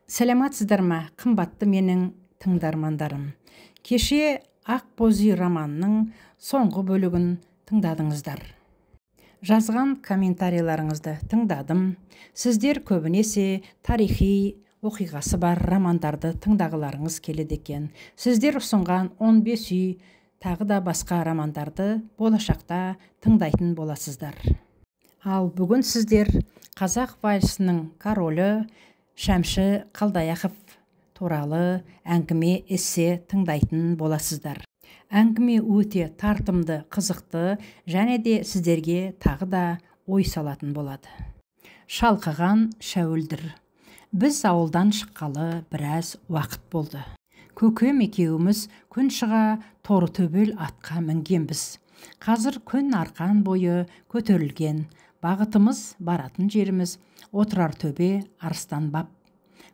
Сәлематсыздар ма, қымбатты менің тыңдармандарым. Кеше Ақ боз үй романының соңғы бөлігін тыңдадыңыздар. Жазған комментарийларыңызды тыңдадым. Сіздер көбінесе тарихи оқиғасы бар романдарды тыңдағыларыңыз келеді екен. Сіздер ұсынған 15 үй тағы да басқа романдарды болашақта тыңдайтын боласыздар. Ал бүгін сіздер қазақ вальсінің королі Шәмші Қалдаяқов туралы әңгіме эссе тыңдайтын боласыздар. Әңгіме өте тартымды, қызықты және де сіздерге тағы да ой салатын болады. Шалқыған шәуілдір. Біз ауылдан шыққалы біраз уақыт болды. Көкем екеуміз күн шыға торы төбел атқа мінгенбіз. Қазір күн арқан бойы көтерілген. Бағытымыз, баратын жеріміз отырар төбе Арыстанбап.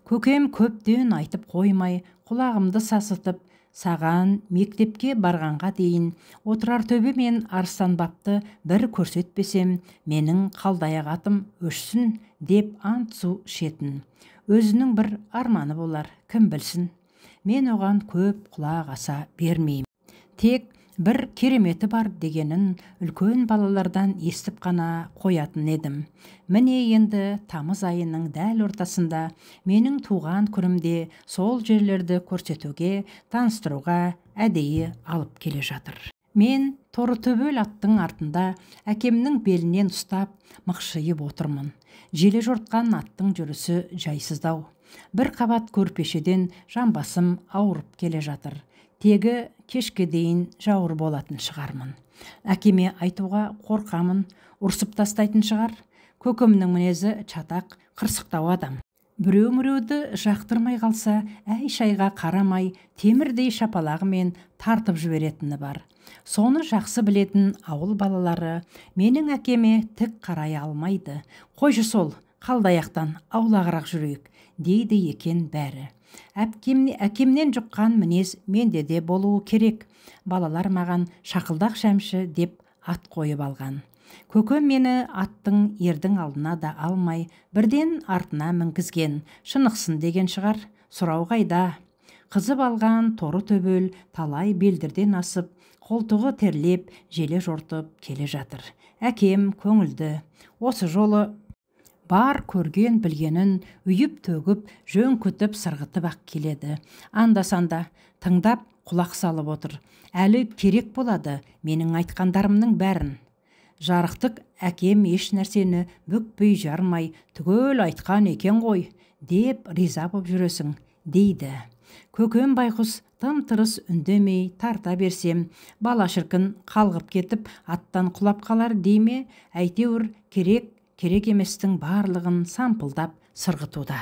Көкем көптен айтып қоймай, құлағымды сасытып, саған мектепке барғанға дейін отырар төбе мен Арыстанбапты бір көрсетпесем, менің Қалдаяқ атым өшсін деп ант су ішетін. Өзінің бір арманы болар, кім білсін. Мен оған көп құлақ аса бермеймін. Тек бір кереметі бар дегенін үлкен балалардан естіп қана қоятын едім. Міне енді тамыз айының дәл ортасында менің туған күнімде сол жерлерді көрсетуге, таныстыруға әдейі алып келе жатыр. Мен торы төбел аттың артында әкемнің белінен ұстап мықшиып отырмын. Желе жортқан аттың жүрісі жайсыздау. Бір қабат көрпешеден жамбасым ауырып келе жатыр. Тегі кешке дейін жауыр болатын шығармын. Әкеме айтуға қорқамын, ұрсып тастайтын шығар. Көкемнің мінезі чатақ, қырсықтау адам. Біреу-міреуді жақтырмай қалса, әй-шайға қарамай, темірдей шапалағымен тартып жіберетіні бар. Соны жақсы білетін ауыл балалары менің әкеме тік қарай алмайды. Қойшы сол, Қалдаяқтан аулағырақ жүрейік, дейді екен бәрі. Әкемнен жұққан мінез менде де болуы керек. Балалар маған Шақылдақ Шәмші деп ат қойып алған. Көкем мені аттың ердің алдына да алмай, бірден артына мінгізген. Шынықсын деген шығар, сұрау қайда. Қызып алған торы төбел талай белдерден асып, қолтығы терлеп, желе жортып келе жатыр. Әкем көңілді. Осы жолы бар көрген білгенін үйіп төгіп, жөн күтіп сырғытып ақ келеді. Анда-санда тыңдап құлақ салып отыр. Әлі керек болады менің айтқандарымның бәрін. Жарықтық әкем еш нәрсені бүкпей жармай, түгел айтқан екен ғой, деп риза боп жүресің, дейді. Көкем байқұс тым-тырыс үндемей тарта берсем, бала шіркін қалғып кетіп, аттан құлап қалар дейме, әйтеуір керек еместің барлығын сампылдап сырғытуда.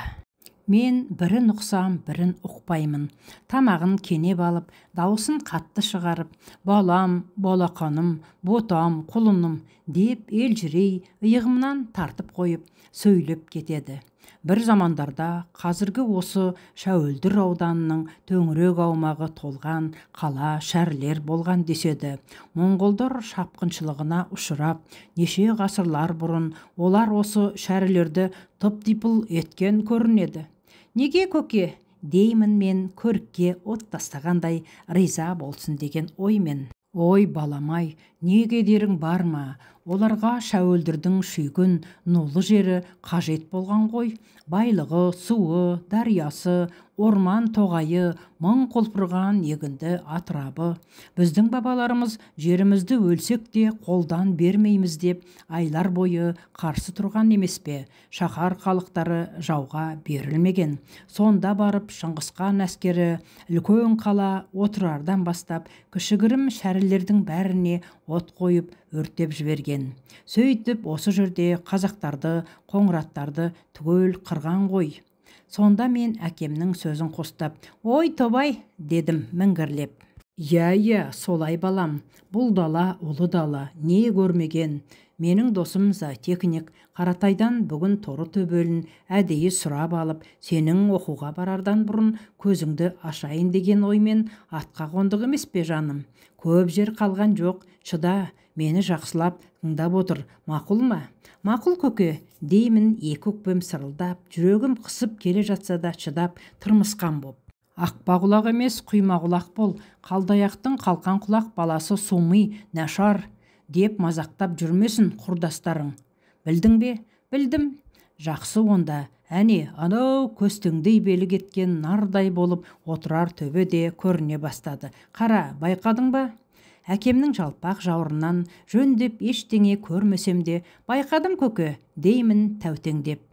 Мен бірін ұқсам, бірін ұқпаймын. Тамағын кенеп алып, даусын қатты шығарып, балам, балақаным, ботам, құлыным деп елжірей иығымнан тартып қойып, сөйлеп кетеді. Бір замандарда қазіргі осы Шәуілдір ауданының төңірек аумағы толған қала шәрлер болған деседі. Монғолдар шапқыншылығына ұшырап, неше ғасырлар бұрын олар осы шәрлерді тып-типыл еткен көрінеді. Неге көке, деймін мен көрікке от тастағандай риза болсын деген оймен. Ой баламай, неге дерің бар ма? Оларға Шәуілдірдің шүйгін, нулы жері қажет болған ғой. Байлығы, суы, дариясы, орман тоғайы, мың құлпырған егінді атырабы. Біздің бабаларымыз жерімізді өлсек те қолдан бермейміз деп айлар бойы қарсы тұрған емес пе? Шаһар халықтары жауға берілмеген. Сонда барып Шыңғысхан әскері үлкен қала отырардан бастап кішігірім шәрілердің бәріне от қойып өртеп жіберген. Сөйтіп осы жерде қазақтарды, қоңыраттарды түгел қырған ғой. Сонда мен әкемнің сөзін қостап, ой тобай, дедім міңгірлеп. Иә, солай балам. Бұл дала ұлы дала, не көрмеген. Менің досым зоотехник Қаратайдан бүгін торы төбелін әдейі сұрап алып, сенің оқуға барардан бұрын көзіңді ашайын деген оймен атқа қондық емес пе жаным? Көп жер қалған жоқ, шыда, мені жақсылап тыңдап отыр, мақұл ма? Мақұл көке, деймін екі өкпем сырылдап, жүрегім қысып келе жатса да шыдап тырмысқан боп. Ақпа құлақ емес, құйма құлақ бол, қалдаяқтың қалқан құлақ баласы сумый, нашар, деп мазақтап жүрмесін құрдастарың. Білдің бе? Білдім. Жақсы онда. Әне, анау көстіңдей белі кеткен нардай болып отырар төбе де көріне бастады. Қара, байқадың ба? Әкемнің жалпақ жауырынан жөндеп ештеңе көрмесем де, байқадым көке, деймін тәутеңдеп.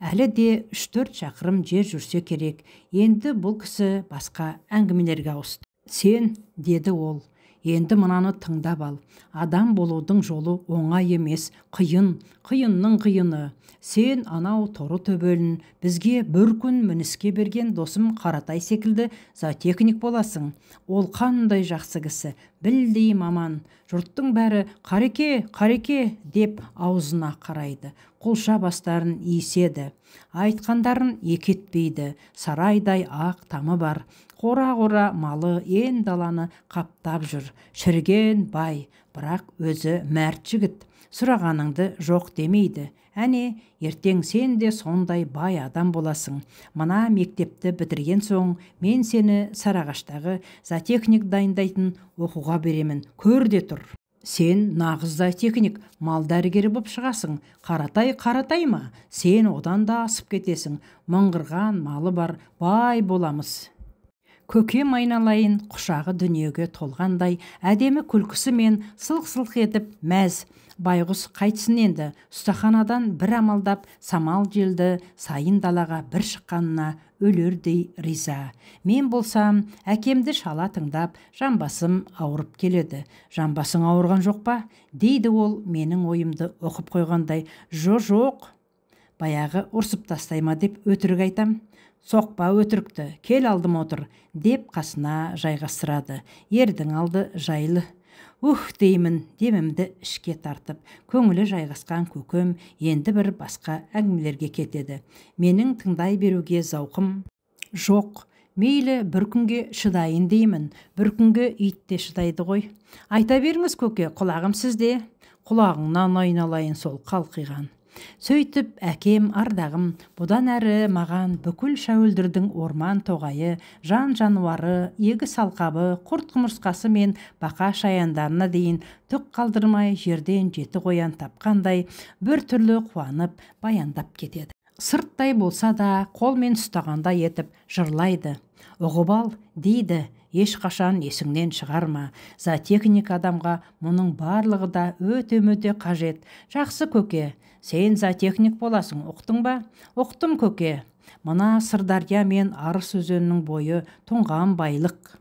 Әлі де 3-4 шақырым жер жүрсе керек. Енді бұл кісі басқа әңгімелерге ауысты. Сен, деді ол, енді мынаны тыңдап ал. Адам болудың жолы оңай емес, қиын, қиынның қиыны. Сен анау торы төбелін бізге бір күн мініске берген досым Қаратай секілді зоотехник боласың. Ол қандай жақсы кісі, білдей маман. Жұрттың бәрі «Қареке, қареке» деп аузына қарайды. Құлша бастарын иіседі. Айтқандарын екетпейді. Сарайдай ақ тамы бар. Қора-қора малы ен даланы қаптап жүр. Шірген бай, бірақ өзі мәрт жігіт. Сұрағаныңды жоқ демейді. Әне, ертең сен де сондай бай адам боласың. Мына мектепті бітірген соң мен сені Сарағаштағы зоотехник дайындайтын оқуға беремін. Көр де тұр. Сен нағыз зоотехник, мал дәрігері боп шығасың. Қаратай ма? Сен одан да асып кетесің. Мыңғырған малы бар, бай боламыз. Көкем айналайын, құшағы дүниеге толғандай, әдемі күлкісі мен сылқ-сылқ етіп мәз. Байғұс қайтсын енді, ұстаханадан бір амалдап самал желді сайын далаға бір шыққанына өлердей риза. Мен болсам, әкемді шала тыңдап, жамбасым ауырып келеді. Жамбасың ауырған жоқ па? Дейді ол менің ойымды оқып қойғандай. Жоқ. Баяғы ұрсып тастайма деп өтірік айтам. Соқпа өтірікті, кел алдым отыр, деп қасына жайғастырады. Ердің алды жайлы. Деймін, демімді ішке тартып, көңілі жайғасқан көкем енді бір басқа әңгімелерге кетеді. Менің тыңдай беруге зауқым жоқ. Мейлі бір күнге шыдайын деймін, бір күнге ит те шыдайды ғой. Айта беріңіз көке, құлағым сізде. Құлағыңнан айналайын сол қалқиған. Сөйтіп әкем ардағым бұдан әрі маған бүкіл шәуілдірдің орман тоғайы, жан жануары, егіс алқабы, құрт құмырсқасы мен бақа шаяндарына дейін түк қалдырмай жерден жеті қоян тапқандай бір түрлі қуанып баяндап кетеді. Сырттай болса да қолмен ұстағандай етіп жырлайды. Ұғып ал, дейді, ешқашан есіңнен шығарма. Зоотехник адамға мұның барлығы да өте қажет. Жақсы көке, сен зоотехник боласың, ұқтың ба? Ұқтым көке. Мына Сырдария мен Арыс өзенінің бойы тұнған байлық.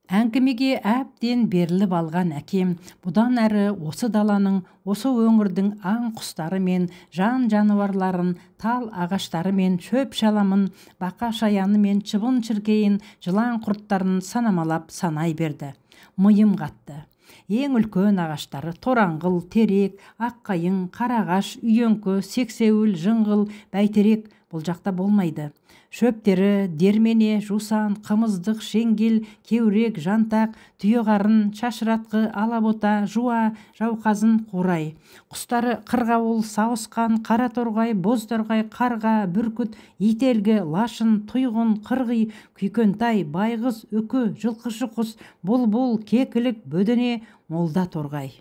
Әңгімеге әбден беріліп алған әкем бұдан әрі осы даланың, осы өңірдің аң құстары мен жан жануарларын, тал ағаштары мен шөп шаламын, бақа шаяны мен шыбын шіркейін, жылан құрттарын санамалап санай берді. Миым қатты. Ең үлкен ағаштары тораңғыл, терек, аққайың, қарағаш, үйеңкі, сексеуіл, жыңғыл, бәйтерек бұл жақта болмайды. Шөптері дермене, жусан, қымыздық, шеңгел, кеурек, жантақ, түйеқарын, шашыратқы, алабота, жуа, жауқазын, қурай. Құстары қырғауыл, сауысқан, қараторғай, бозторғай, қарға, бүркіт, ителгі, лашын, тұйғын, қырғи, күйкентай, байғыз, үкі, жылқышы құс, бұлбұл, кекілік, бөдене, молда торғай.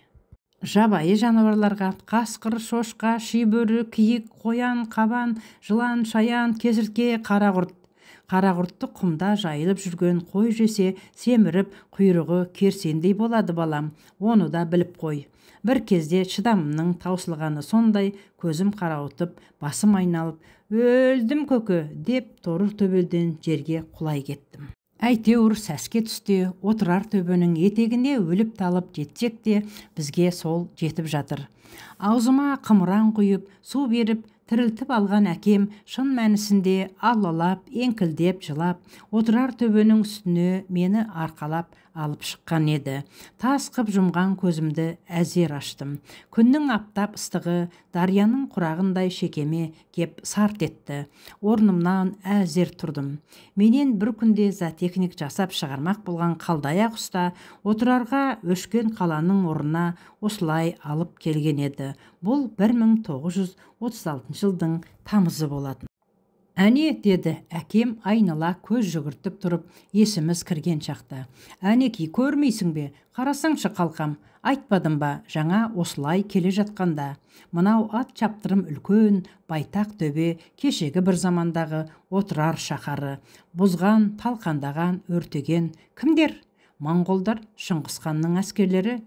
Жабайы жануарларға қасқыр, шошқа, шибөрі, киік, қоян, қабан, жылан, шаян, кесіртке, қарақұрт. Қарақұртты құмда жайылып жүрген қой жесе, семіріп, құйрығы керсендей болады балам. Оны да біліп қой. Бір кезде шыдамымның таусылғаны сондай, көзім қарауытып, басым айналып, өлдім көке, деп торы төбелден жерге құлай кеттім. Әйтеуір сәске түсте отырар төбенің етегіне өліп талып жетсек те бізге сол жетіп жатыр. Аузыма қымыран құйып, су беріп, тірілтіп алған әкем шын мәнісінде аллалап, еңкілдеп, жылап, отырар төбенің үстіне мені арқалап алып шыққан еді. Тас қып жұмған көзімді әзер аштым. Күннің аптап ыстығы дарияның құрағындай шекеме кеп сарт етті. Орнымнан әзер тұрдым. Менен бір күнде зоотехник жасап шығармақ болған қалдаяқ ұста отырарға өшкен қаланың орнына осылай алып келген еді. Бұл 1936 жылдың тамызы болатын. Әне, деді әкем айнала көз жүгіртіп тұрып, есіміз кірген шақта. Әнеки, көрмейсің бе? Қарасаңшы қалқам, айтпадым ба, жаңа осылай келе жатқанда. Мынау ат чаптырым үлкен, байтақ төбе, кешегі бір замандағы отырар шаһары. Бұзған, талқандаған, өртеген кімдер? Моңғолдар, Шыңғысханның әскерлері.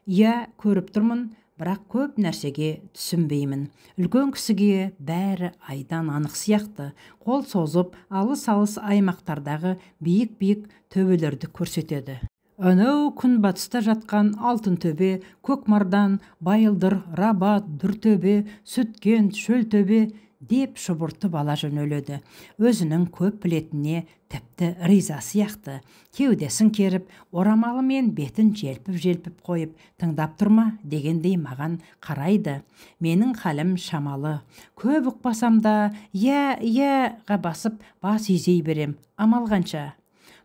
Иә, көріп тұрмын, бірақ көп нәрсеге түсінбеймін. Үлкен кісіге бәрі айдан анық сияқты. Қол созып, алыс-алыс аймақтардағы биік-биік төбелерді көрсетеді. Анау күнбатыста жатқан алтын төбе, Көкмардан, Байылдыр, Рабат, Дүртөбе, Сүткен, Шөлтөбе деп шұбыртып ала жөнеледі. Өзінің көп білетіне тіпті риза сияқты. Кеудесін керіп, орамалымен бетін желпіп қойып, тыңдап тұрма дегендей маған қарайды. Менің халім шамалы. Көп ұқпасам да, иә-ға басып, бас изей берем. Амал қанша?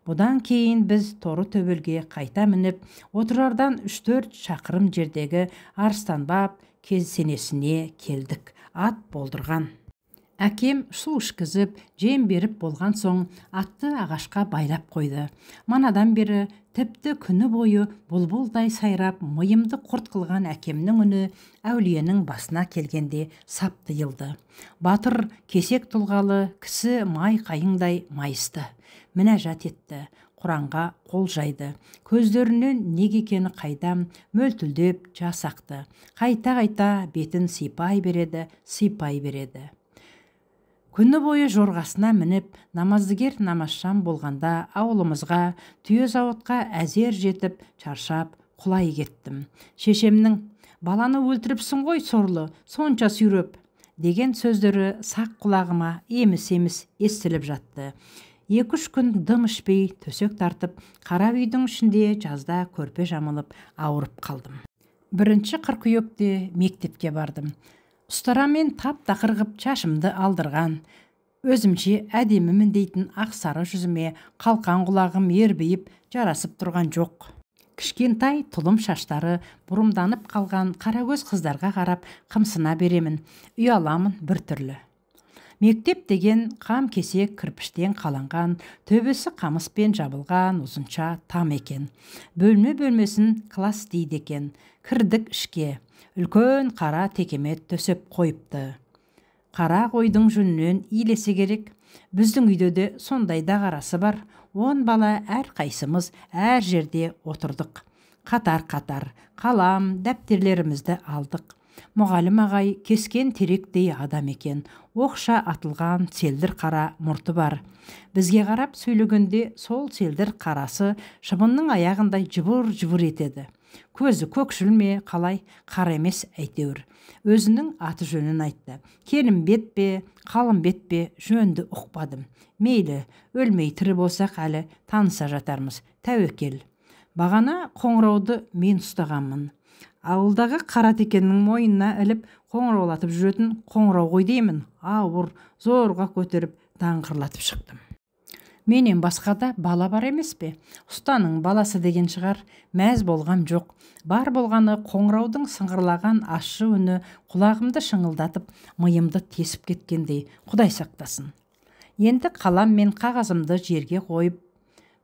Бұдан кейін біз торы төбелге қайта мініп, отырардан 3-4 шақырым жердегі Арыстанбап кесенесіне келдік. Ат болдырған. Әкем су ішкізіп, жем беріп болған соң атты ағашқа байлап қойды. Манадан бері тіпті күні бойы бұлбұлдай сайрап, миымды құрт қылған әкемнің үні әулиенің басына келгенде сап тыйылды. Батыр, кесек тұлғалы, кісі май қайыңдай майысты. Мінәжат етті. Құранға қол жайды. Көздерінен неге екені қайдам мөлтілдеп жас ақты. Қайта-қайта бетін сипай береді. Күні бойы жорғасына мініп, намаздыгер намазшам болғанда ауылымызға, түйе зауытқа әзер жетіп, чаршап, құлай кеттім. Шешемнің, баланы өлтіріпсің ғой сорлы, сонша сүйреп, деген сөздері сақ құлағыма еміс-еміс естіліп жатты. 2-3 күн дым ішпей, төсек тартып, қара үйдің ішінде жазда көрпе жамылып, ауырып қалдым. 1 қыркүйекте мектепке бардым. Ұстарамен тап-тақыр ғып шашымды алдырған. Өзімше әдемімін дейтін ақ сары жүзіме қалқан құлағым ербейіп жарасып тұрған жоқ. Кішкентай тұлым шаштары бұрымданып қалған қарагөз қыздарға қарап қымсына беремін. Ұяламын бір түрлі. Мектеп деген қам кесек кірпіштен қаланған, төбесі қамыспен жабылған ұзынша там екен. Бөлмесін класс дейді екен. Кірдік ішке. Үлкен қара текемет төсеп қойыпты. Қара қойдың жүнінен иілесе керек. Біздің үйде де сондайда қарасы бар. 10 бала әр қайсымыз әр жерде отырдық. Қатар-қатар қалам, дәптерлерімізді алдық. Мұғалім ағай кескен теректей адам екен. Оқша атылған селдір қара мұрты бар. Бізге қарап сөйлегенде сол селдір қарасы шыбынның аяғындай жыбыр-жыбыр етеді. Көзі көкшіл ме, қалай, қара емес әйтеуір. Өзінің аты жөнін айтты. Келімбет пе, қалымбет пе, жөнді ұқпадым. Мейлі, өлмей тірі болсақ әлі таныса жатармыз. Тәуекел. Бағана қоңырауды мен ұстағанмын. Ауылдағы қара текеннің мойнына іліп қоңыраулатып жүретін қоңырау ғой деймін. Ауыр, зорға көтеріп даңғырлатып шықтым. Менен басқа да бала бар емес пе? Ұстаның баласы деген шығар. Мәз болғам жоқ. Бар болғаны қоңыраудың сыңғырлаған ащы үні құлағымды шыңылдатып, миымды тесіп кеткендей. Құдай сақтасын. Енді қалам мен қағазымды жерге қойып,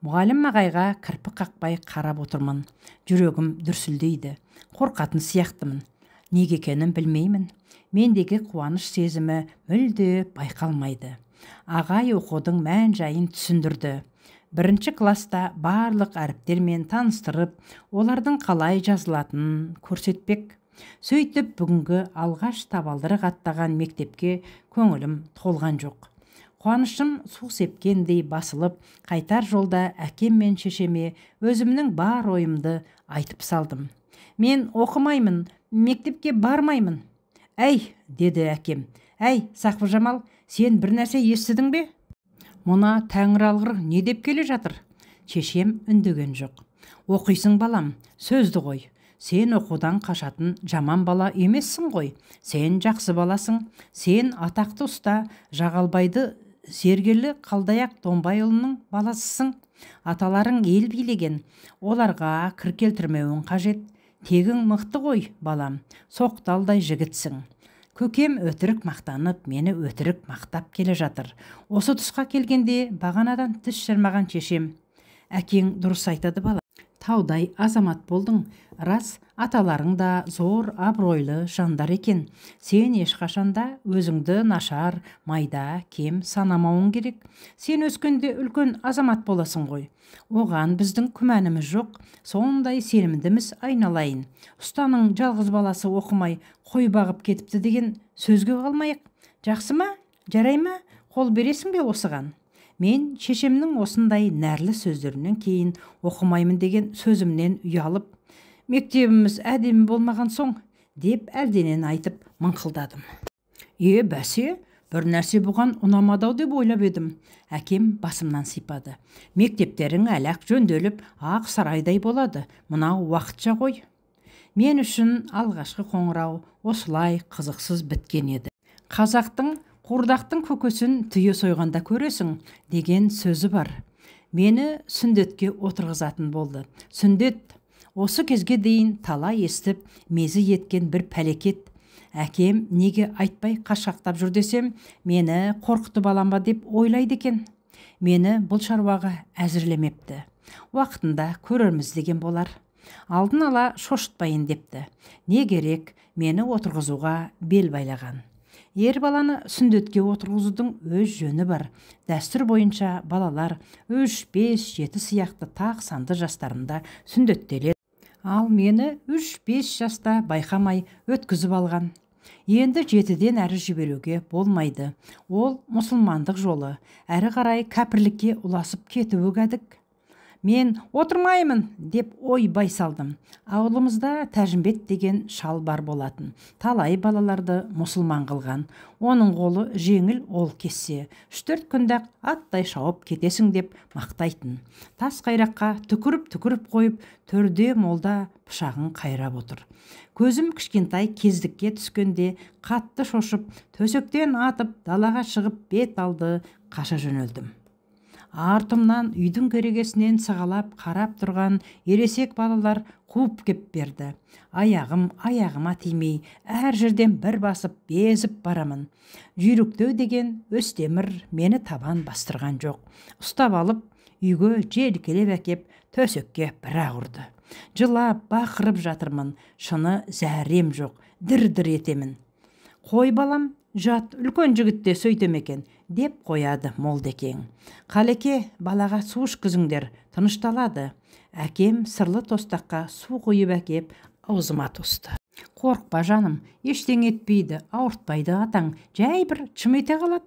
мұғалім ағайға кірпік қақпай қарап отырмын. Жүрегім дүрсілдейді. Қорқатын сияқтымын. Неге екенін білмеймін. Мендегі қуаныш сезімі мүлде байқалмайды. Ағай оқудың мән жайын түсіндірді. 1 класста барлық әріптермен таныстырып, олардың қалай жазылатынын көрсетпек. Сөйтіп бүгінгі алғаш табалдырық аттаған мектепке көңілім толған жоқ. Қуанышым су сепкендей басылып, қайтар жолда әкем мен шешеме өзімнің бар ойымды айтып салдым. Мен оқымаймын, мектепке бармаймын. Әй, деді әкем, Әй, Сақыпжамал, сен бір нәрсе естідің бе? Мұна тәңір алғыр не деп келе жатыр? Шешем үндеген жоқ. Оқисың балам, сөзді қой. Сен оқудан қашатын жаман бала емессің ғой. Сен жақсы баласың. Сен атақты ұста Жағалбайды зергерлі Қалдаяқ Домбайұлының баласысың. Аталарың ел билеген, оларға кір келтірмеуің қажет. Тегің мықты ғой, балам, соқталдай жігітсің. Көкем өтірік мақтанып, мені өтірік мақтап келе жатыр. Осы тұсқа келгенде бағанадан тіс жармаған шешем: әкең дұрыс айтады бала. Таудай азамат болдың. Рас, аталарың да зор абыройлы жандар екен. Сен ешқашанда өзіңді нашар, майда, кем санамауың керек. Сен өскенде үлкен азамат боласың ғой. Оған біздің күмәніміз жоқ. Сондай сенімдіміз айналайын. Ұстаның жалғыз баласы оқымай қой бағып кетіпті деген сөзге қалмайық. Жақсы ма? Жарай ма? Қол бересің бе осыған? Мен шешемнің осындай нәрлі сөздерінен кейін оқымаймын деген сөзімнен ұялып, мектебіміз әдемі болмаған соң деп әлденен айтып мыңқылдадым. Бәсе, бір нәрсе бұған ұнамадау деп ойлап едім. Әкем басымнан сипады. Мектептерің әлі-ақ жөнделіп, ақ сарайдай болады. Мынау уақытша ғой. Мен үшін алғашқы қоңырау осылай қызықсыз біткен еді. Қазақтың қуырдақтың көкесін түйе сойғанда көресің деген сөзі бар. Мені сүндетке отырғызатын болды. Сүндет осы кезге дейін талай естіп, мезі еткен бір пәлекет. Әкем неге айтпай қашақтап жүр десем, мені қорқытып алам ба деп ойлайды екен. Мені бұл шаруаға әзірлемепті. Уақытында көрерміз деген болар. Алдын ала шошытпайын депті. Не керек, мені отырғызуға бел байлаған. Ер баланы сүндетке отырғызудың өз жөні бар. Дәстүр бойынша балалар 3, 5, 7 сияқты тақ санды жастарында сүндеттеледі. Ал мені 3-5 жаста байқамай өткізіп алған. Енді 7-ден әрі жіберуге болмайды. Ол мұсылмандық жолы. Әрі қарай кәпірлікке ұласып кетуі кәдік. Мен отырмаймын деп ойбай салдым. Ауылымызда Тәжімбет деген шал бар болатын. Талай балаларды мұсылман қылған. Оның қолы жеңіл ол кессе, 3-4 күнде аттай шауып кетесің деп мақтайтын. Тас қайраққа түкіріп қойып, төрде молда пышағын қайрап отыр. Көзім кішкентай кездікке түскенде қатты шошып, төсектен атып, далаға шығып бет алды, қаша жөнелдім. Артымнан үйдің керегесінен сығалап қарап тұрған ересек балалар қуып кеп берді. Аяғыма тимей, әр жерден бір басып, безіп барамын. Жүйріктеу деген Өстемір мені табан бастырған жоқ. Ұстап алып, үйге желкелеп әкеп, төсекке бір-ақ ұрды. Жылап, бақырып жатырмын, шыны зәрем жоқ, дір-дір етемін. Қой балам, жат, үлкен жігітте сөйтем екен, деп қояды молдекең. Қалеке, балаға су ішкізіңдер, тынышталады. Әкем сырлы тостаққа су құйып әкеп, аузыма тосты. Қорықпа жаным, ештеңе етпейді, ауыртпайды атаң, жай бір чым ете қалады.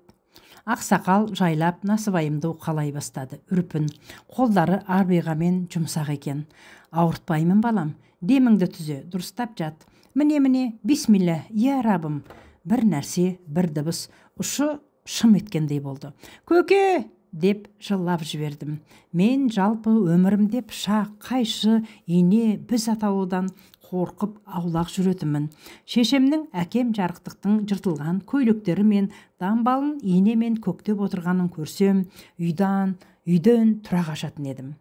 Ақсақал жайлап насыбайымды уқалай бастады, үрпін. Қолдары арбиғамен жұмсақ екен. Ауыртпаймын балам, деміңді түзе, дұрыстап жат. Міне, бисмилля, я рабым. Бір нәрсе, бір дыбыс, ұшы шым еткендей болды. Көке! Деп жылап жібердім. Мен жалпы өмірімде пышақ, қайшы, ине, біз аталудан қорқып аулақ жүретімін. Шешемнің әкем жарықтықтың жыртылған көйлектері мен дамбалын инемен көктеп отырғанын көрсем, үйден тұра қашатын едім.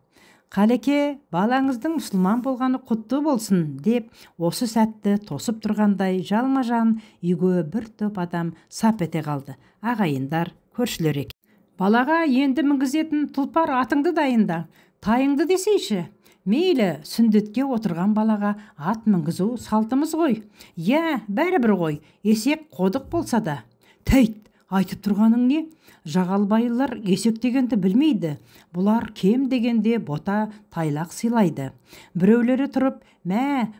Қалеке, балаңыздың мұсылман болғаны құтты болсын, деп осы сәтті тосып тұрғандай жалма-жан үйге бір топ адам сап ете қалды. Ағайындар, көршілер екен. Балаға енді мінгізетін тұлпар атыңды дайында, тайыңды десейші. Мейлі, сүндетке отырған балаға ат мінгізу салтымыз ғой. Бәрібір ғой, есек қодық болса да. Тәйт, айтып тұрғаның не? Жағалбайлар есек дегенді білмейді. Бұлар кем дегенде бота тайлақ сыйлайды. Біреулері тұрып,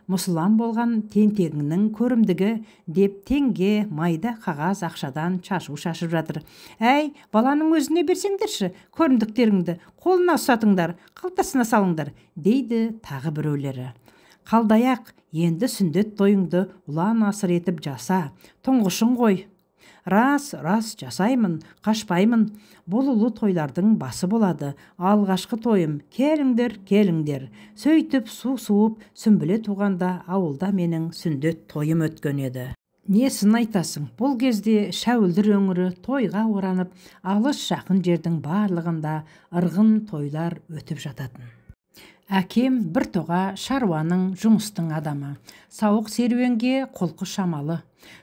мұсылман болған тентегіңнің көрімдігі деп теңге майда қағаз ақшадан шашу шашып жатыр. Әй, баланың өзіне берсеңдерші, көрімдіктеріңді қолына ұстатыңдар, қалтасына салыңдар, дейді тағы біреулері. Қалдаяқ, енді сүндет тойыңды ұлан асыр етіп жаса, тұңғышың ғой. Рас жасаймын, қашпаймын. Бұл ұлы тойлардың басы болады. Алғашқы тойым, келіңдер. Сөйтіп су суып, сүмбіле туғанда ауылда менің сүндет тойым өткен еді. Несін айтасың, бұл кезде Шәуілдір өңірі тойға оранып, алыс жақын жердің барлығында ырғын тойлар өтіп жататын. Әкем бір тоға шаруаның, жұмыстың адамы. Сауық серуенге қолқы шамалы.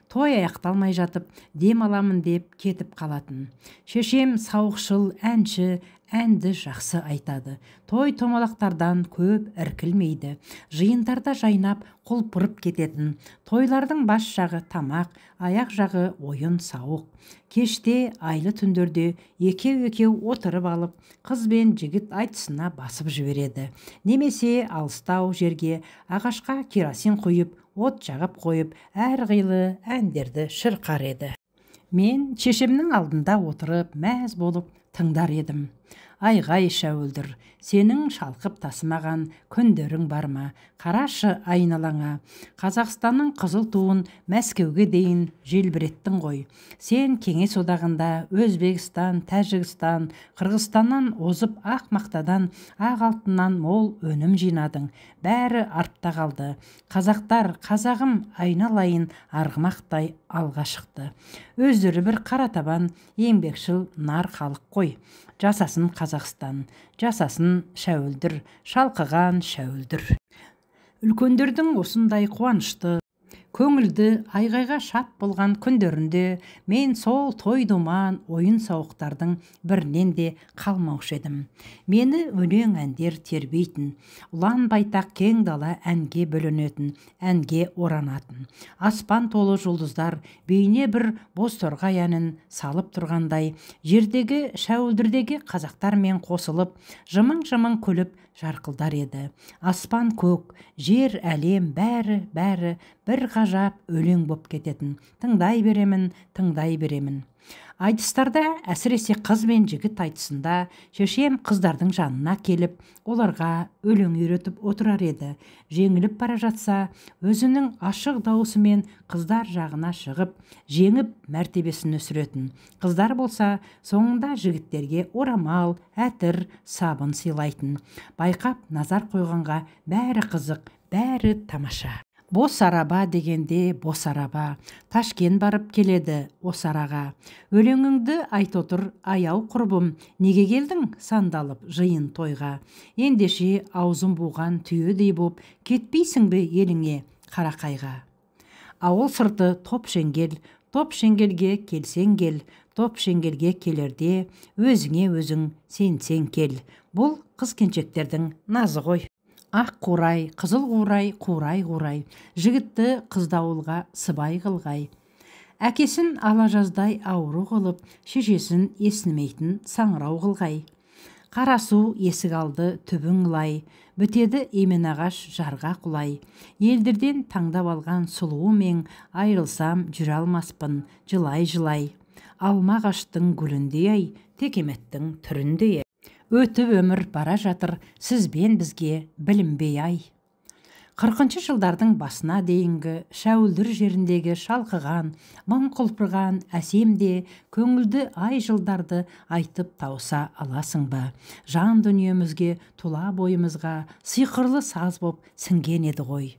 Той аяқталмай жатып, дем аламын деп кетіп қалатын. Шешем сауықшыл, әнші, әнді жақсы айтады. Той томалақтардан көп іркілмейді. Жиындарда жайнап, құлпырып кететін. Тойлардың бас жағы тамақ, аяқ жағы ойын сауық. Кеште, айлы түндерде екеу отырып алып, қыз бен жігіт айтысына басып жібереді. Немесе алыстау жерге ағашқа керосин құйып, от жағып қойып, әрқилы әндерді шырқар еді. Мен шешемнің алдында отырып, мәз болып тыңдар едім. Айғай Шәуілдір, сенің шалқып тасымаған күндерің бар ма? Қарашы айналаңа, Қазақстанның қызыл туын Мәскеуге дейін желбіреттің ғой. Сен Кеңес одағында Өзбекстан, Тәжікстан, Қырғызстаннан озып ақ мақтадан, ақ алтыннан мол өнім жинадың. Бәрі артта қалды. Қазақтар, қазағым айналайын арғымақтай алға шықты. Өздері бір қаратабан, еңбекшіл нар халық қой. Жасасын Қазақстан, жасасын Шәуілдір, шалқыған Шәуілдір. Үлкендердің осындай қуанышты, көңілді, айғайға шат болған күндерінде мен сол той думан ойын сауықтардың бірінен де қалмаушы едім. Мені өлең әндер тербейтін, ұлан байтақ кең дала әнге бөлінетін, әнге оранатын. Аспан толы жұлдыздар бейне бір боз торғай әнін салып тұрғандай, жердегі Шәуілдірдегі қазақтармен қосылып, жымың-жымың күліп жарқылдар еді. Аспан көк, жер әлем бәрі бір ғажап өлең боп кететін. Тыңдай беремін. Айтыстарда, әсіресе қыз бен жігіт айтысында, шешем қыздардың жанына келіп, оларға өлең үйретіп отырар еді. Жеңіліп бара жатса, өзінің ашық даусымен қыздар жағына шығып, жеңіп мәртебесін өсіретін. Қыздар болса, соңында жігіттерге орамал, әтір, сабын сыйлайтын. Байқап назар қойғанға бәрі қызық, бәрі тамаша. Бос араба дегенде бос араба, Ташкен барып келеді осы араға. Өлеңіңді айт отыр, аяу құрбым, неге келдің сандалып жиын тойға? Ендеше аузын буған түйедей боп, кетпейсің бе еліңе қарақайға? Ауыл сырты топ шеңгелге келсең кел, топ шеңгелге келерде, өзіңе өзің сенсең кел. Бұл қыз-келіншектердің назы ғой. Ақ қурай, қызыл қурай, жігітті қыздауылға сыбай қылғай. Әкесін ала жаздай ауру қылып, шешесін есінмейтін саңырау қылғай. Қарасу есік алды түбің лай, бітеді емен ағаш жарға құлай. Елдерден таңдап алған сұлуымен айрылсам жүре алмаспын жылай. Алма ағаштың гүліндей ай, текеметтің түріндей. Өтіп өмір бара жатыр, сізбен бізге білінбей ай. 40-шы жылдардың басына дейінгі Шәуілдір жеріндегі шалқыған, мың құлпырған әсемде көңілді ай жылдарды айтып тауса аласың ба? Жан дүниемізге, тұла бойымызға сиқырлы саз боп сіңген еді ғой.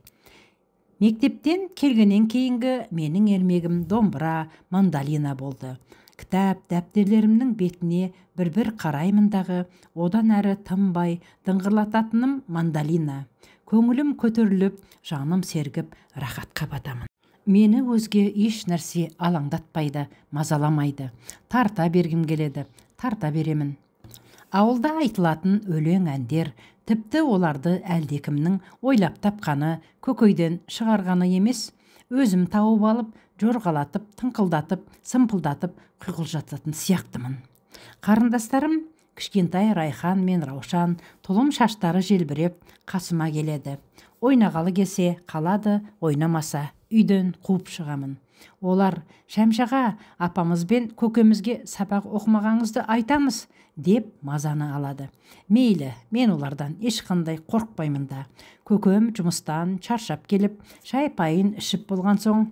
Мектептен келгеннен кейінгі менің ермегім домбыра, мандолина болды. Кітап, дәптерлерімнің бетіне бір қараймындағы, одан әрі тынбай дыңғырлататыным мандолина. Көңілім көтеріліп, жаным сергіп, рахатқа батамын. Мені өзге еш нәрсе алаңдатпайды, мазаламайды. Тарта бергім келеді, тарта беремін. Ауылда айтылатын өлең әндер, тіпті оларды әлдекімнің ойлап тапқаны, көкейден шығарғаны емес, өзім тауып алып, жорғалатып, тыңқылдатып, сымпылдатып, құйқылжататын сияқтымын. Қарындастарым, кішкентай Райхан мен Раушан, тұлым шаштары желбіреп, қасыма келеді. Ойнағалы келсе қалады, ойнамаса үйден қуып шығамын. Олар, Шәмшаға, апамыз бен көкемізге сабақ оқымағаныңызды айтамыз, деп мазаны алады. Мейлі, мен олардан ешқандай қорықпаймын да. Көкем жұмыстан шаршап келіп, шай пайын ішіп болған соң,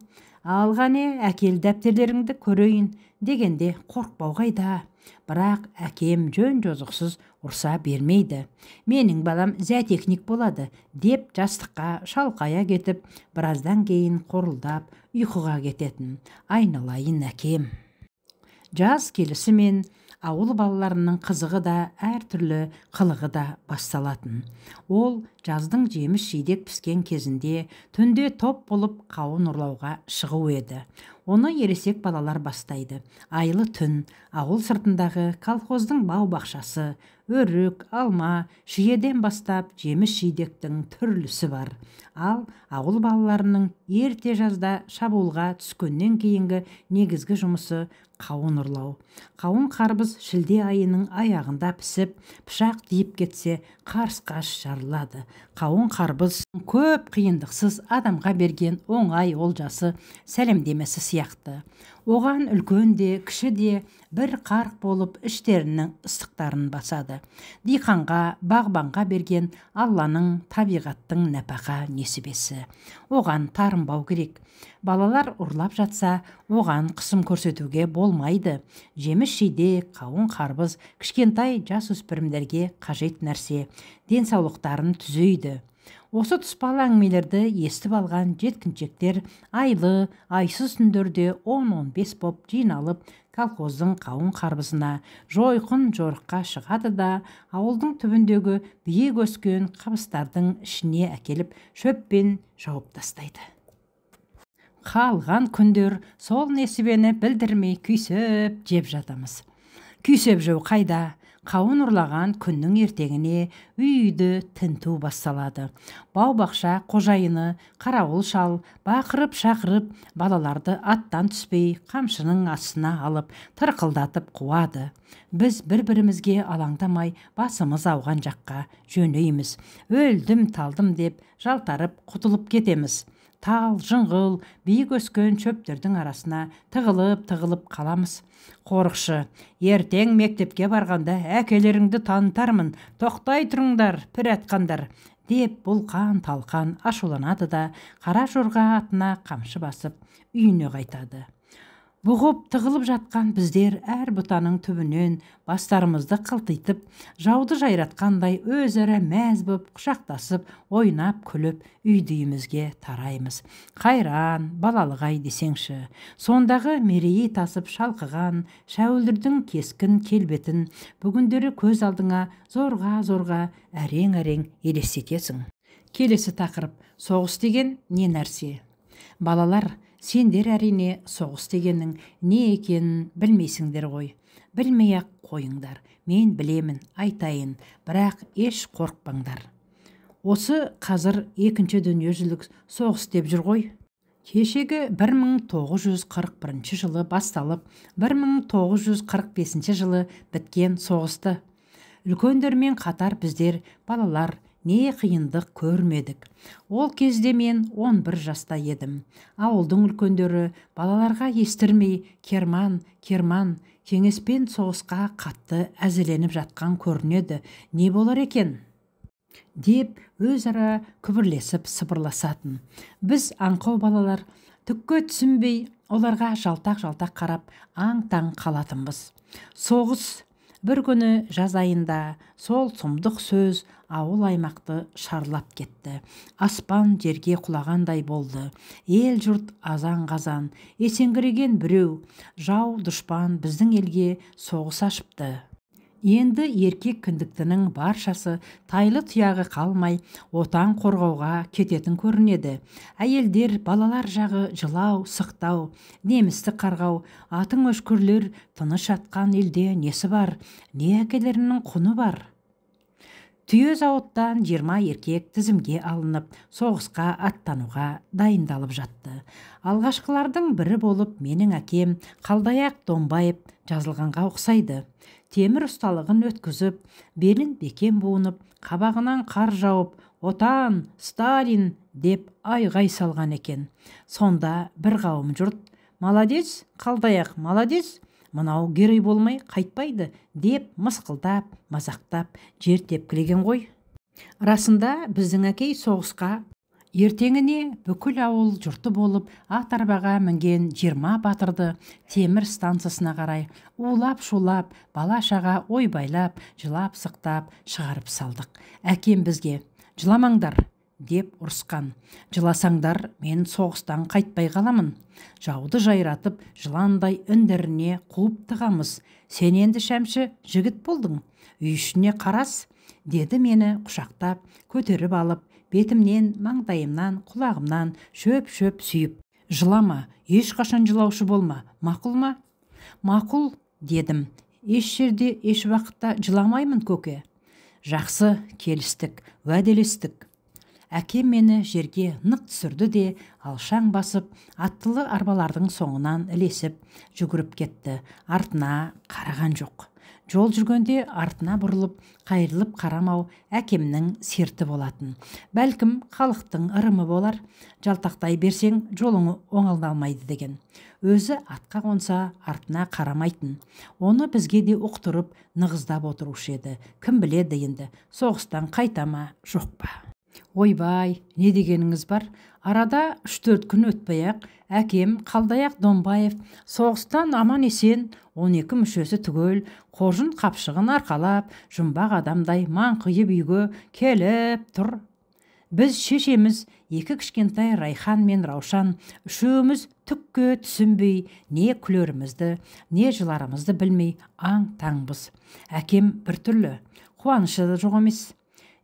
Ал қане әкел дәптерлеріңді көрейін дегенде қорықпау қайда. Бірақ әкем жөн жозықсыз ұрса бермейді. Менің балам зәтехник болады деп жастыққа шалқая кетіп, біраздан кейін қорылдап ұйқыға кететін. Айналайын әкем. Жаз келісімен ауыл балаларының қызығы да әртүрлі қылығы да басталатын. Ол жаздың жеміс жидек піскен кезінде түнде топ болып қауын ұрлауға шығу еді. Оны ересек балалар бастайды. Айлы түн, ауыл сыртындағы колхоздың бау-бақшасы, өрік, алма, шиеден бастап жеміс жидектің түрлісі бар. Ал ауыл балаларының ерте жазда шабуылға түскеннен кейінгі негізгі жұмысы қауын ұрлау. Қауын қарбыз шілде айының аяғында пісіп, пышақ тиіп кетсе, қарс-қарс жарылады. Қауын қарбыз көп қиындықсыз адамға берген оңай олжасы, сәлемдемесі сияқты. Оған үлкен де, кіші де бір қарқ болып іштерінің ыстықтарын басады. Диқанға, бағбанға берген Алланың, табиғаттың нәпақа несібесі. Оған тарынбау керек. Балалар ұрлап жатса, оған қысым көрсетуге болмайды. Жеміс жидек, қауын қарбыз кішкентай жасөспірімдерге қажет нәрсе, денсаулықтарын түзейді. Осы тұспалы әңгімелерді естіп алған жеткіншектер айлы, айсыз түндерде 10-15 боп жиналып, колхоздың қауын қарбызына жойқын жорыққа шығады да, ауылдың түбіндегі биік өскен қабыстардың ішіне әкеліп шөппен жауып тастайды. Қалған күндер сол несібені білдірмей күйсеп жеп жатамыз. Күйсеп жеу қайда? Қауын ұрлаған күннің ертеңіне үйді тінту басталады. Бау-бақша қожайыны қарауыл шал бақырып шақырып, балаларды аттан түспей қамшының астына алып тырқылдатып қуады. Біз бір-бірімізге алаңдамай басымыз ауған жаққа жөнейміз. Өлдім талдым деп жалтарып құтылып кетеміз. Тал, жыңғыл, биік өскен шөптердің арасына тығылып қаламыз. Қорықшы, ертең мектепке барғанда әкелеріңді танытармын, тоқтай тұрыңдар, пір атқандар, деп бұлқан талқан ашуланады да, қара жорға атына қамшы басып, үйіне қайтады. Бұғып тығылып жатқан біздер әр бұтаның түбінен бастарымызды қылтитып, жауды жайратқандай өзара мәз боп құшақтасып, ойнап күліп, үйдейімізге тараймыз. Қайран, балалығай десеңші, сондағы мерейі тасып шалқыған шәуілдірдің кескін келбетін бүгіндері көз алдыңа зорға әрең елестетесің. Келесі тақырып: соғыс деген не нәрсе? Балалар, сендер әрине соғыс дегеннің не екенін білмейсіңдер ғой. Білмей-ақ қойыңдар. Мен білемін, айтайын, бірақ еш қорықпаңдар. Осы қазір екінші дүниежүзілік соғыс деп жүр ғой. Кешегі 1941 жылы басталып, 1945 жылы біткен соғысты. Үлкендермен қатар біздер, балалар, не қиындық көрмедік. Ол кезде мен 11 жаста едім. Ауылдың үлкендері балаларға естірмей керман, кеңеспен соғысқа қатты әзірленіп жатқан көрінеді. Не болар екен? Деп өзара күбірлесіп сыбырласатын. Біз аңқау балалар түкке түсінбей, оларға жалтақ қарап аң-таң қалатынбыз. Соғыс бір күні жаз айында сол сұмдық сөз ауыл аймақты шарлап кетті. Аспан жерге құлағандай болды. Ел жұрт азан-қазан, есеңгіреген біреу, жау дұшпан біздің елге соғыс ашыпты. Енді еркек кіндіктінің баршасы тайлы тұяғы қалмай отан қорғауға кететін көрінеді. Әйелдер, балалар жағы жылау, сықтау, немісті қарғау, атың өшкірлер тыныш жатқан елде несі бар, не әкелерінің құны бар. Түйе зауыттан 20 еркек тізімге алынып, соғысқа аттануға дайындалып жатты. Алғашқылардың бірі болып менің әкем Қалдаяқ Домбаев жазылғанға ұқсайды. Темір ұсталығын өткізіп, белін бекем буынып, қабағынан қар жауып, отан, Сталин деп айғай салған екен. Сонда бір қауым жұрт, молодец, Қалдаяқ, молодец, мынау герой болмай қайтпайды деп мысқылдап, мазақтап, жер тепкілеген ғой. Расында біздің әкей соғысқа Ертеңіне бүкіл ауыл жұрты болып ат арбаға мінген 20 батырды темір станциясына қарай улап-шулап, бала-шаға ойбайлап, жылап-сықтап шығарып салдық. Әкем бізге «Жыламаңдар» деп ұрысқан. «Жыласаңдар, мен соғыстан қайтпай қаламын. Жауды жайратып, жыландай үндеріне қуып тығамыз. Сен енді шәмші жігіт болдың. Үй ішіне қарас», деді мені құшақтап, көтеріп алып, бетімнен, маңдайымнан, құлағымнан шөп-шөп сүйіп. «Жылама, ешқашан жылаушы болма, мақұл ма?» «Мақұл», дедім. «Еш жерде, еш уақытта жыламаймын, көке». «Жақсы, келістік, уәделестік». Әкем мені жерге нық түсірді де, алшаң басып, аттылы арбалардың соңынан ілесіп, жүгіріп кетті. Артына қараған жоқ. Жол жүргенде артына бұрылып, қайырылып қарамау әкемнің серті болатын. Бәлкім халықтың ырымы болар, жалтақтай берсең жолың оңалмайды деген. Өзі атқа қонса артына қарамайтын. Оны бізге де ұқтырып, нығыздап отырушы еді. Кім біледі енді, соғыстан қайтама, жоқ па? Ойбай, не дегеніңіз бар? Арада 3-4 күн өтпей-ақ әкем Қалдаяқ Домбаев соғыстан аман есен 12 мүшесі түгел қоржын қапшығын арқалап, жұмбақ адамдай маңқиып үйге келіп тұр. Біз шешеміз, 2 кішкентай Райхан мен Раушан, үшеуміз түкке түсінбей, не күлерімізді, не жыларымызды білмей аң-таңбыз. Әкем біртүрлі, қуанышы да жоқ емес.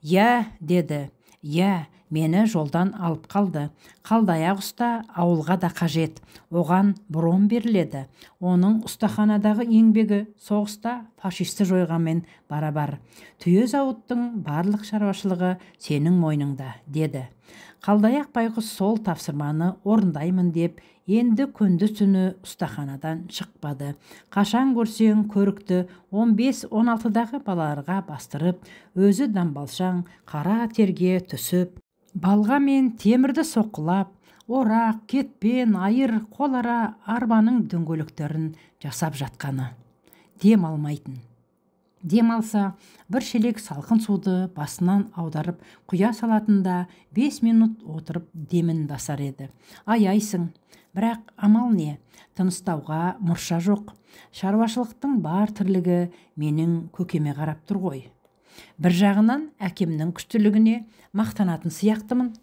«Я», деді. «Я, мені жолдан алып қалды. Қалдаяқ ұста ауылға да қажет. Оған бұрын беріледі. Оның ұстаханадағы еңбегі соғыста фашисті жойғанмен барабар. Түйе зауыттың барлық шаруашылығы сенің мойныңда», деді. Қалдаяқ байғұс сол тапсырманы орындаймын деп, енді күндіз-түні ұстаханадан шықпады. Қашан көрсең көрікті 15-16-дағы балаларға бастырып, өзі дамбалшаң қара терге түсіп, балға мен темірді соққылап, орақ, кетпен, айыр, қолара арбаның дөңгелектерін жасап жатқаны. Дем алмайтын. Дем алса, бір шелек салқын суды басынан аударып құя салатында 5 минут отырып демін басар еді. Аяйсың, бірақ амал не? Тыныстауға мұрша жоқ. Шаруашылықтың бар тірлігі менің көкеме қарап тұр ғой. Бір жағынан әкемнің күштілігіне мақтанатын сияқтымын.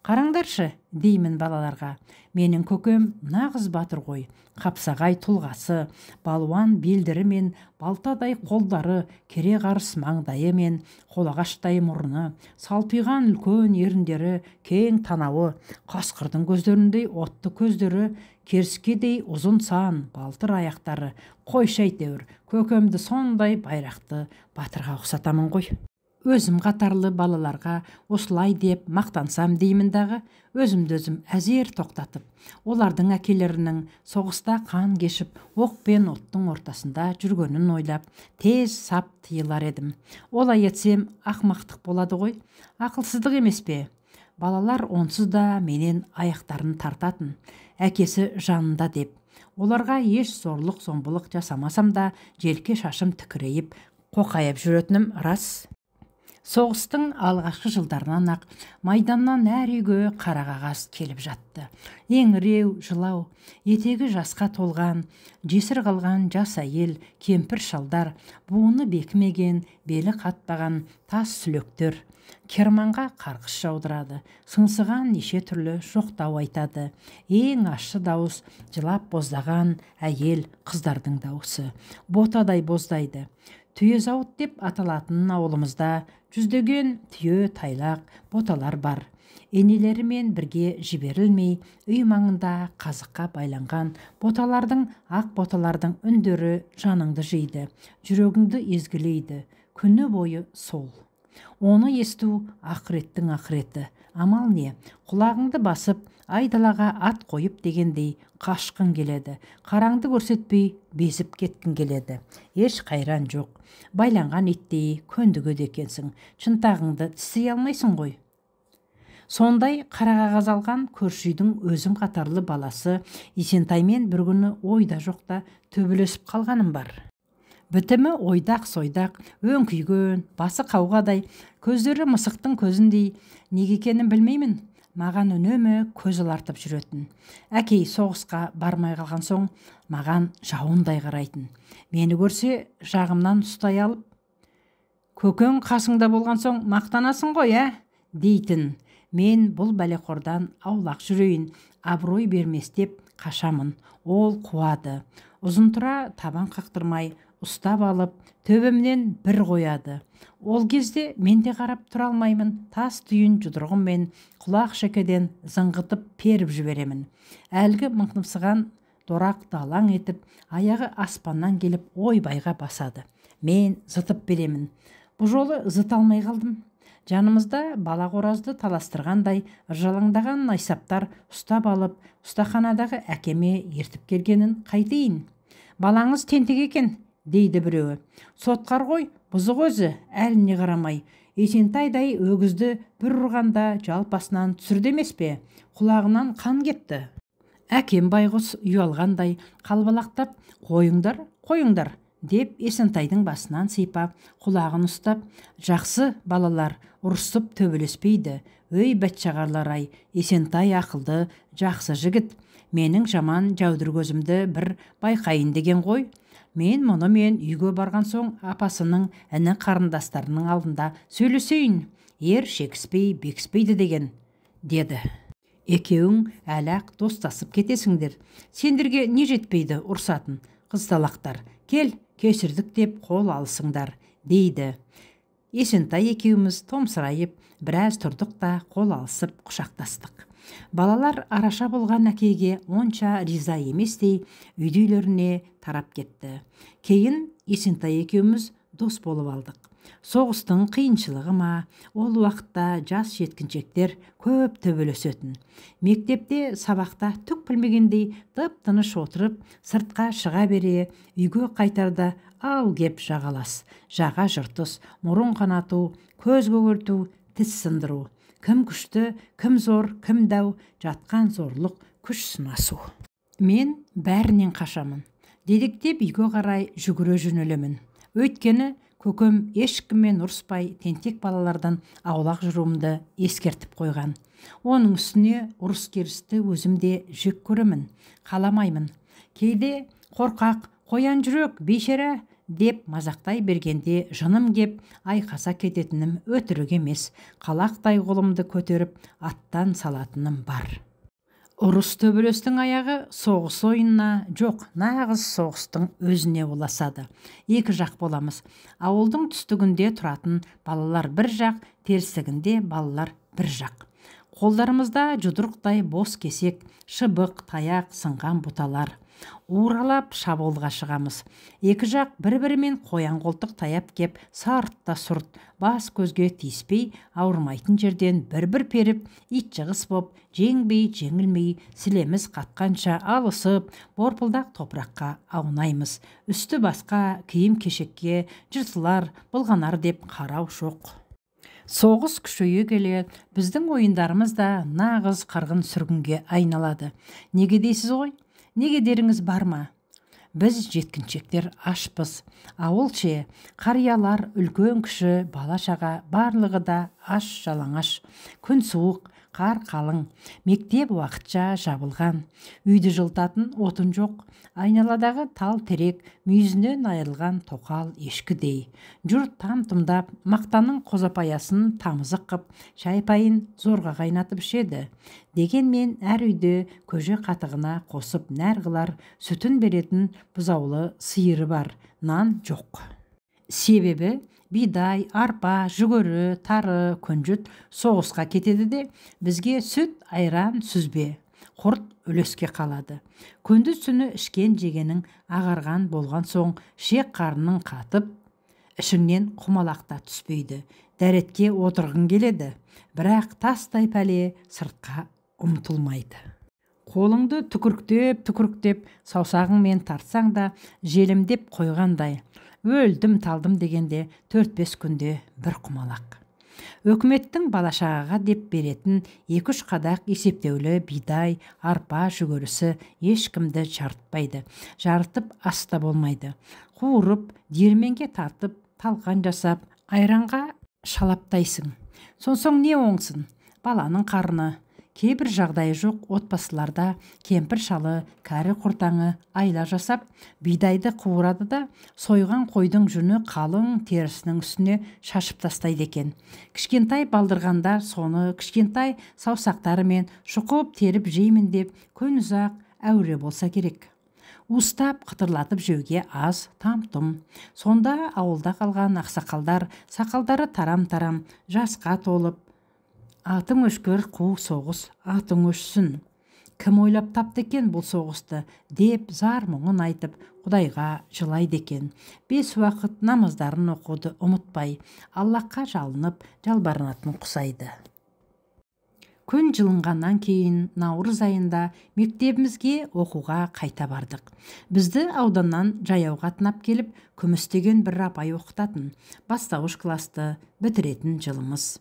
«Қараңдаршы», деймін балаларға, «менің көкем нағыз батыр ғой. Қапсағай тұлғасы, балуан белдірі мен балтадай қолдары, кере қарыс маңдайы мен қолағаштай мұрны, салпиған үлкен еріндері, кең танауы, қасқырдың көздеріндей отты көздері, керіскедей ұзын сан, балтыр аяқтары. Қойшы әйтеуір, көкемді сондай байрақты батырға ұқсатамын ғой». Өзім қатарлы балаларға осылай деп мақтансам деймін дағы, өзімді-өзім әзер тоқтатып, олардың әкелерінің соғыста қан кешіп, оқ пен оттың ортасында жүргенін ойлап, тез сап тыйылар едім. Олай етсем ақмақтық болады ғой, ақылсыздық емес пе? Балалар онсыз да менен аяқтарын тартатын, әкесі жанында деп. Оларға еш зорлық зомбылық жасамасам да, желке шашым тікірейіп, қоқайып жүретінім рас. Соғыстың алғашқы жылдарынан ақ майданнан әр үйге қара қағаз келіп жатты. Еңіреу, жылау, етегі жасқа толған, жесір қалған жас әйел, кемпір шалдар, буыны бекімеген, белі қатпаған тас сүлектер керманға қарғыс жаудырады, сыңсыған неше түрлі жоқтау айтады. Ең ащы дауыс жылап боздаған әйел қыздардың дауысы, ботадай боздайды. Түйе зауыт деп аталатын ауылымызда жүздеген түйе, тайлақ, боталар бар. Енелерімен бірге жіберілмей, үй маңында қазыққа байланған боталардың, ақ боталардың үндері жаныңды жейді, жүрегіңді езгілейді. Күні бойы сол. Оны есту ақыреттің ақыреті. Амал не? Құлағыңды басып, айдалаға ат қойып дегендей қашқын келеді. Қараңды көрсетпей безіп кеткін келеді. Еш қайран жоқ. Байланған иттей көндігеді екенсің. Шынтағыңды тістей алмайсың ғой. Сондай қара қағаз алған көрші үйдің өзім қатарлы баласы Есентаймен бір күні ойда жоқта төбелесіп қалғаным бар. Бітімі ойдақ-сойдақ, өңкүйген, басы қауғадай, көздері мысықтың көзіндей, неге екенін білмеймін. маған үнемі көз алартып жүретін. Әкей соғысқа бармай қалған соң маған жауындай қарайтын. Мені көрсе жағымнан ұстай алып, көкең қасыңда болған соң мақтанасың ғой, дейтін. Мен бұл бәлеқордан аулақ жүрейін, абырой бермес деп қашамын. Ол қуады. Ұзынтұра табан қақтырмай ұстап алып, төбемнен бір қояды. Ол кезде мен де қарап тұра алмаймын. Тас түйін жұдырығыммен құлақ шекеден зыңғытып періп жіберемін. Әлгі мыңқымсыған дорақ далаң етіп, аяғы аспаннан келіп ойбайға басады. Мен зытып беремін. Бұл жолы зыта алмай қалдым. Жанымызда бала қоразды таластырғандай ыржалаңдаған найсаптар ұстап алып, ұстаханадағы әкеме ертіп келгенін қайтейін. Балаңыз тентек екен, дейді біреуі. Сотқар ғой, бұзық өзі, әліне қарамай. Есентайдай өгізді бір ұрғанда жалпасынан түсірді емес пе? Құлағынан қан кетті. Әкем байғұс ұялғандай қалбалақтап, қойыңдар, деп Есентайдың басынан сипап, құлағын ұстап, жақсы балалар, ұрысып төбелеспейді. Өй бәтшағарлар-ай, Есентай ақылды, жақсы жігіт. Менің жаман жәудір көзімді бір байқайын деген ғой. Мен мұнымен үйге барған соң апасының іні қарындастарының алдында сөйлесейін. Ер шекіспей, бекіспейді деген, деді. Екеуің әлі-ақ достасып кетесіңдер. Сендерге не жетпейді ұрсатын, қызталақтар. Кел, кешірдік деп қол алысыңдар, дейді. Есентай екеуміз томсырайып, біраз тұрдық та қол алысып құшақтастық. Балалар араша болған әкеге онша риза еместей үйдейлеріне тарап кетті. Кейін Есентай екеуміз дос болып алдық. Соғыстың қиыншылығы ма, ол уақытта жас жеткіншектер көп төбелесетін. Мектепте сабақта түк білмегендей тып-тыныш отырып, сыртқа шыға бере, үйге қайтарда ал кеп жағалас. Жаға жыртыс, мұрын қанату, көз көгерту, тіс сындыру. Кім күшті, кім зор, кім дәу, жатқан зорлық, күш сынасу. Мен бәрінен қашамын. Дедектеп үйге қарай жүгіре жөнелемін. Өйткені көкем ешкіммен ұрыспай тентек балалардан аулақ жүруімді ескертіп қойған. Оның үстіне ұрыс керісті өзімде жек көремін, қаламаймын. Кейде қорқақ, қоян жүрек, бейшара деп мазақтай бергенде жыным кеп айқаса кететінім өтірік емес. Қалақтай қолымды көтеріп аттан салатыным бар. Ұрыс төбелестің аяғы соғыс ойынына жоқ, нағыз соғыстың өзіне ұласады. Екі жақ боламыз. Ауылдың түстігінде тұратын балалар бір жақ, терістігінде балалар бір жақ. Қолдарымызда жұдырықтай бос кесек, шыбық, таяқ, сынған бұталар. Уыралап шабуылға шығамыз. Екі жақ бір-бірімен қоян қолтық таяп кеп, сартта сұрт, бас көзге тиіспей, ауырмайтын жерден бір-бір періп, ит жығыс боп, жеңбей, жеңілмей, сілеміз қатқанша алысып, борпылдақ топыраққа аунаймыз. Үсті басқа, киім кешекке, жыртылар, былғанар деп қарау жоқ. Соғыс күшейе келе, біздің ойындарымыз да нағыз қырғын сүргінге айналады. Неге дейсіз ғой? Неге деріңіз бар ма? Біз жеткіншектер ашпыз. Ауыл ше, қариялар, үлкен кіші, бала шаға, барлығы да аш жалаңаш. Күн суық, қар қалың, мектеп уақытша жабылған. Үйді жылтатын отын жоқ, айналадағы тал терек, мүйізінен айырылған тоқал ешкідей. Жұрт там-тұмдап, мақтаның қозапаясын тамызық қып, шайпайын зорға қайнатып ішеді. Дегенмен әр үйде көже қатығына қосып нәр қылар, сүтін беретін бұзаулы сиыры бар, нан жоқ. Себебі бидай, арпа, жүгері, тары, күнжіт соғысқа кетеді де, бізге сүт, айран, сүзбе, құрт үлеске қалады. Күндіз түні ішкен жегенің ағарған болған соң шек қарының қатып, ішіңнен құмалақта түспейді. Дәретке отырғың келеді, бірақ тастай пәле сыртқа ұмтылмайды. Қолыңды түкіріктеп, саусағыңмен тартсаң да желімдеп қойғандай. Өлдім талдым дегенде 4-5 күнде бір құмалақ. Өкіметтің балашағаға деп беретін 2-3 қадақ есептеулі бидай, арпа жүгерісі ешкімді жарытпайды. Жарытып аста болмайды. Қуырып, диірменге тартып, талқан жасап, айранға шалаптайсың. Сонсоң не оңсын? Баланың қарны. Кейбір жағдайы жоқ отбасыларда кемпір шалы, кәрі құртаңы айла жасап, бидайды қуырады да, сойған қойдың жүні қалың терісінің үстіне шашып тастайды екен. Кішкентай балдырғандар соны кішкентай саусақтарымен шұқып теріп жеймін деп күн ұзақ әуре болса керек. Уыстап қытырлатып жеуге аз там-тұм. Сонда ауылда қалған ақсақалдар, сақалдары тарам-тарам, жасқа толып, атың өшкір қу соғыс, атың өшсін. Кім ойлап тапты екен бұл соғысты деп зар мұңын айтып, Құдайға жылайды екен. 5 уақыт намаздарын оқуды ұмытпай, Аллахқа жалынып, жалбарынатын құсайды. Күн жылынғаннан кейін наурыз айында мектебімізге оқуға қайта бардық. Бізді ауданнан жаяу қатынап келіп, Күміс деген бір апай оқытатын, бастауыш класты бітіретін жылымыз.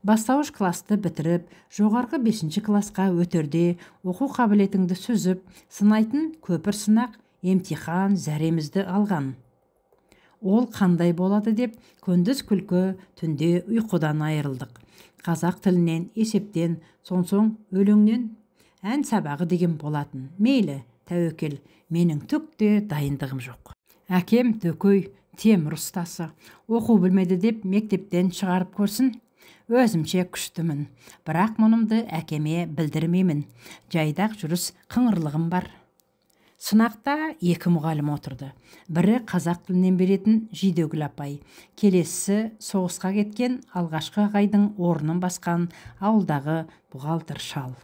Бастауыш класты бітіріп, жоғарғы 5 класқа өтерде оқу қабілетіңді сүзіп, сынайтын көпір сынақ, емтихан зәремізді алған. Ол қандай болады деп, күндіз күлкі, түнде ұйқыдан айырылдық. Қазақ тілінен, есептен, соң өлеңнен ән сабағы деген болатын. Мейлі, тәуекел, менің түкте дайындығым жоқ. Әкем дөкей, темір ұстасы, оқу білмеді деп мектептен шығарып көрсін. Өзімше күштімін, бірақ мұнымды әкеме білдірмеймін. Жайдақ жүріс қыңырлығым бар. Сынақта 2 мұғалім отырды. Бірі қазақ тілінен беретін Жидегүл апай, келесі соғысқа кеткен алғашқы ағайдың орнын басқан ауылдағы бухгалтер шал.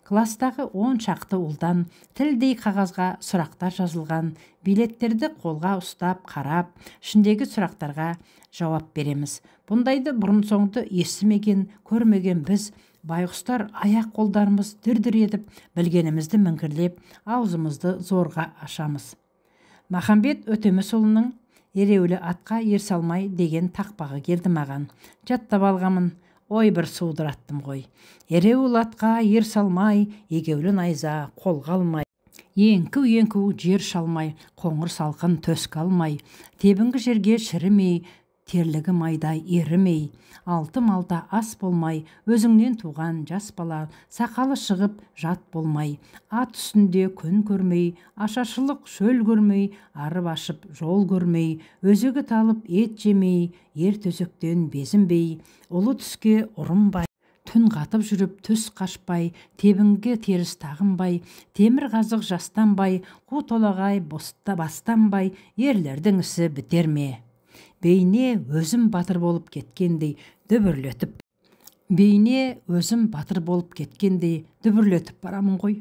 Кластағы 10 шақты ұлдан тілдей қағазға сұрақтар жазылған, билеттерді қолға ұстап, қарап, ішіндегі сұрақтарға жауап береміз. Бұндайды бұрын соңды естімеген, көрмеген біз, байғұстар аяқ қолдарымыз дір-дір етіп, білгенімізді мінгірлеп, аузымызды зорға ашамыз. Махамбет Өтемісұлының ереулі атқа ер салмай деген тақпағы келді маған. Жаттап алғамын. Ой, бір судыраттым ғой. Ереуіл атқа ер салмай, егеулі найза қолға алмай. Еңкі жер шалмай, қоңыр салқын төск алмай, тебінгі жерге шірімей, терлігі майдай ерімей, алты-малта ас болмай, өзіңнен туған жас бала, сақалы шығып жат болмай, ат үстінде күн көрмей, ашаршылық шөл көрмей, арып ашып жол көрмей, өзегі талып ет жемей, ер төсектен безінбей, ұлы түске ұрынбай, түн қатып жүріп түс қашпай, тебінгі теріс тағынбай, темір қазық жастанбай, қу толағай бастанбай, ерлердің ісі бітер ме? Бейне өзім батыр болып кеткендей дүбірлетіп. Барамын ғой.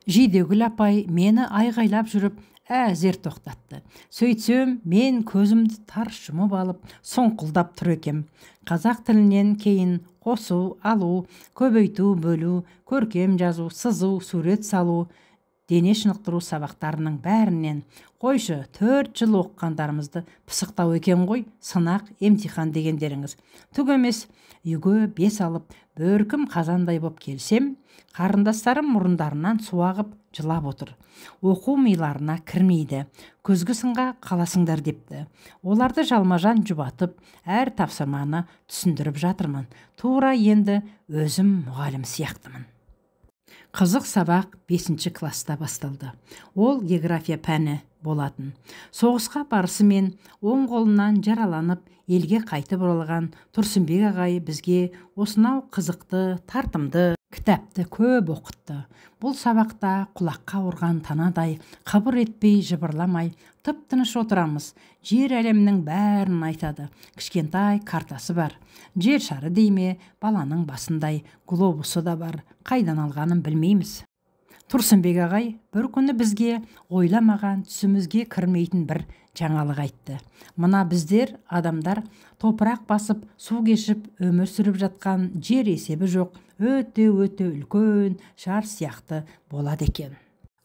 Жидегүл апай мені айғайлап жүріп, әзер тоқтатты. Сөйтсем, мен көзімді тарс жұмып алып, соңқылдап тұр екем. Қазақ тілінен кейін қосу, алу, көбейту, бөлу, көркем жазу, сызу, сурет салу, дене шынықтыру сабақтарының бәрінен қойшы 4 жыл оқығандарымызды пысықтау екен ғой, сынақ, емтихан дегендеріңіз. Түк емес, үйге 5 алып, бөркім қазандай боп келсем, қарындастарым мұрындарынан су ағып жылап отыр. Оқу миларына кірмейді, көзгі сынға қаласыңдар депті. Оларды жалмажан жұбатып, әр тапсырманы түсіндіріп жатырмын. Тура енді өзім мұғалім сияқтымын. Қызық сабақ 5 класста басталды. Ол география пәні болатын. Соғысқа барысымен оң қолынан жараланып, елге қайтып оралған Тұрсынбек ағай бізге осынау қызықты, тартымды кітапты көп оқытты. Бұл сабақта құлаққа ұрған танадай, қыбыр етпей, жыбырламай, тып-тыныш отырамыз. Жер әлемнің бәрін айтады. Кішкентай картасы бар. Жер шары дейме, баланың басындай, глобусы да бар. Қайдан алғанын білмейміз. Тұрсынбек ағай бір күні бізге ойламаған, түсімізге кірмейтін бір жаңалық айтты. Мына біздер адамдар топырақ басып, су кешіп, өмір сүріп жатқан жер есебі жоқ, өте үлкен шар сияқты болады екен.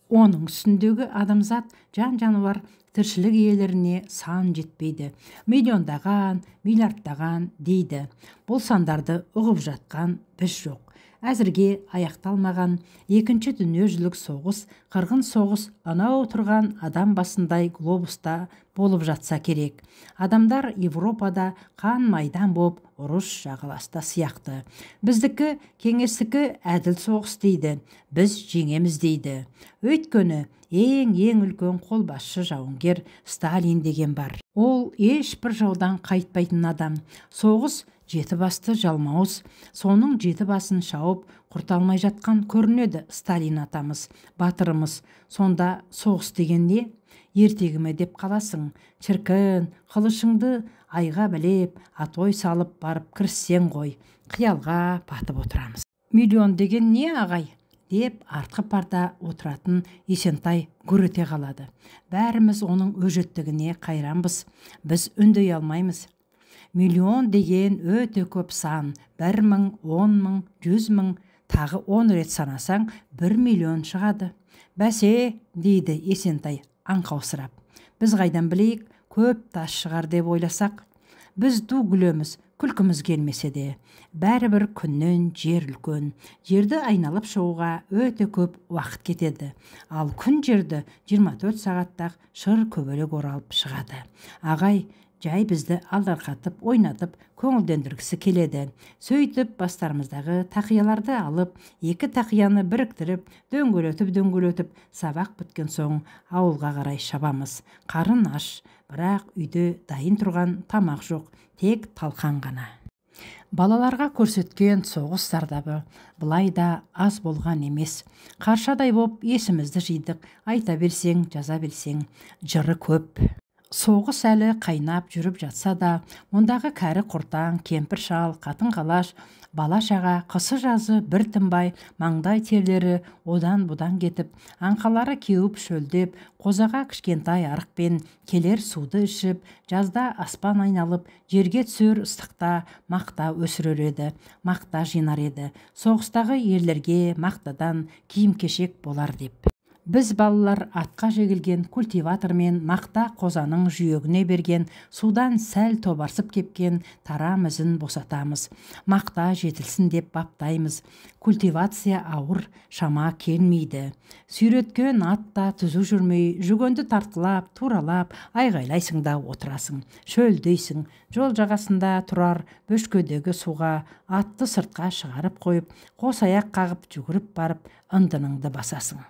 Оның үстіндегі адамзат, жан-жануар тіршілік иелеріне сан жетпейді. Миллиондаған, миллиардтаған дейді. Бұл сандарды ұғып жатқан біз жоқ. әзірге аяқталмаған екінші дүниежүзілік соғыс, қырғын соғыс анау тұрған адам басындай глобуста болып жатса керек. Адамдар Европада қан майдан боп ұрыс жағаласта сияқты. Біздікі кеңестікі әділ соғыс дейді, біз жеңеміз дейді. Өйткені ең үлкен қолбасшы жауынгер Сталин деген бар. Ол ешбір жаудан қайтпайтын адам. Соғыс жеті басты жалмауыз, соның жеті басын шауып құрта алмай жатқан көрінеді Сталин атамыз, батырымыз. Сонда соғыс деген не? Ертегіме деп қаласың. Шіркін, қылышыңды айға білеп, атой салып барып кіріссең ғой. Қиялға батып отырамыз. Миллион деген не ағай? Деп артқы парта отыратын Есентай гүр ете қалады. Бәріміз оның өжеттігіне қайранбыз. Біз үндей алмаймыз. Миллион деген өте көп сан. 1 мың, 10 мың, 100 мың, тағы 10 рет санасаң 1 миллион шығады. Бәсе, дейді Есентай аңқаусырап. Біз қайдан білейік, көп тас шығар деп ойласақ. Біз ду күлеміз, күлкіміз келмесе де. Бәрібір күннен жер үлкен. Жерді айналып шығуға өте көп уақыт кетеді. Ал күн жерді 24 сағаттақ шыр көбелек оралып шығады. Ағай, жай бізді алдарқатып, ойнатып, көңілдендіргісі келеді. Сөйтіп бастарымыздағы тақияларды алып, 2 тақияны біріктіріп, дөңгелетіп, сабақ біткен соң ауылға қарай шабамыз. Қарын аш, бірақ үйде дайын тұрған тамақ жоқ, тек талқан ғана. Балаларға көрсеткен соғыс зардабы былай да аз болған емес. Қаршадай боп есімізді жидық, айта берсең, жаза берсең, жыры көп. Соғыс әлі қайнап жүріп жатса да, мұндағы кәрі құртаң, кемпір шал, қатын қалаш, бала шаға қысы жазы бір тынбай, маңдай терлері одан бұдан кетіп, аңқалары кеуіп шөлдеп, қозаға кішкентай арықпен келер суды ішіп, жазда аспан айналып, жерге түсер ыстықта мақта өсірер еді, мақта жинар еді. Соғыстағы ерлерге мақтадан киім-кешек болар деп. Біз балалар атқа жегілген культиватормен мақта қозаның жүйегіне берген судан сәл тобарсып кепкен тарам ізін босатамыз. Мақта жетілсін деп баптаймыз. Культивация ауыр, шама келмейді. Сүйреткен атта түзу жүрмей, жүгенді тартқылап, туралап, айғайлайсың да отырасың. Шөлдейсің, жол жағасында тұрар бөшкедегі суға атты сыртқа шығарып қойып, қос аяқ қағып жүгіріп барып, ындыныңды басасың.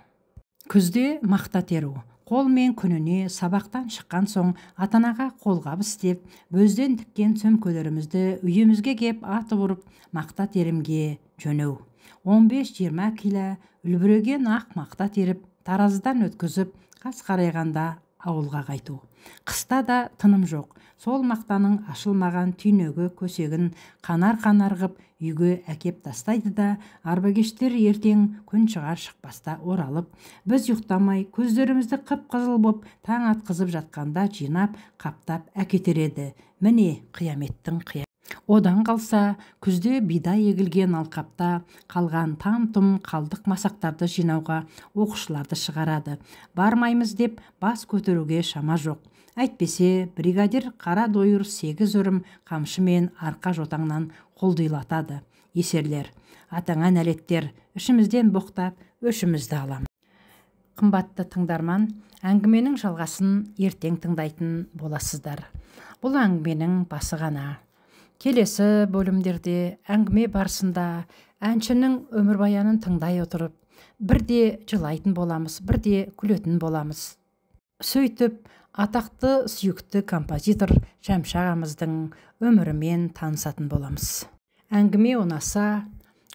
Күзде мақта теру. Қолмен күніне сабақтан шыққан соң атанаға қолғабыс істеп, бөзден тіккен сөмкелерімізді үйімізге кеп атып ұрып, мақта терімге жөнеу. 15-20 кило үлбіреген ақ мақта теріп, таразыдан өткізіп, қас қарайғанда ауылға қайту. Қыста да тыным жоқ. Сол мақтаның ашылмаған түйнегі көсегін қанар-қанар ғып үйге әкеп тастайды да, арбагештер ертең күн шығар шықпаста оралып, біз ұйықтамай көздерімізді қып-қызыл боп таң атқызып жатқанда жинап, қаптап әкетереді. Міне қияметтің қия. Одан қалса, күзде бидай егілген алқапта қалған там-тұм қалдық масақтарды жинауға оқушыларды шығарады. Бармаймыз деп бас көтеруге шама жоқ. Әйтпесе, бригадир қара дойыр 8 өрім қамшымен арқа жотаңнан қолдыйлатады. Есерлер, атаңа нәлеттер, ішімізден боқтап, өшімізді алам. Қымбатты тыңдарман, әңгіменің жалғасын ертең тыңдайтын боласыздар. Бұл әңгіменің басы ғана. Келесі бөлімдерде әңгіме барысында әншінің өмірбаянын тыңдай отырып, бірде жылайтын боламыз, бірде күлетін боламыз. Сөйтіп, атақты сүйікті композитор Шәмші ағамыздың өмірімен танысатын боламыз. Әңгіме ұнаса,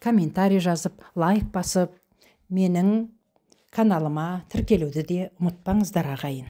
комментарий жазып, лайк басып, менің каналыма тіркелуді де ұмытпаңыздар ағайын.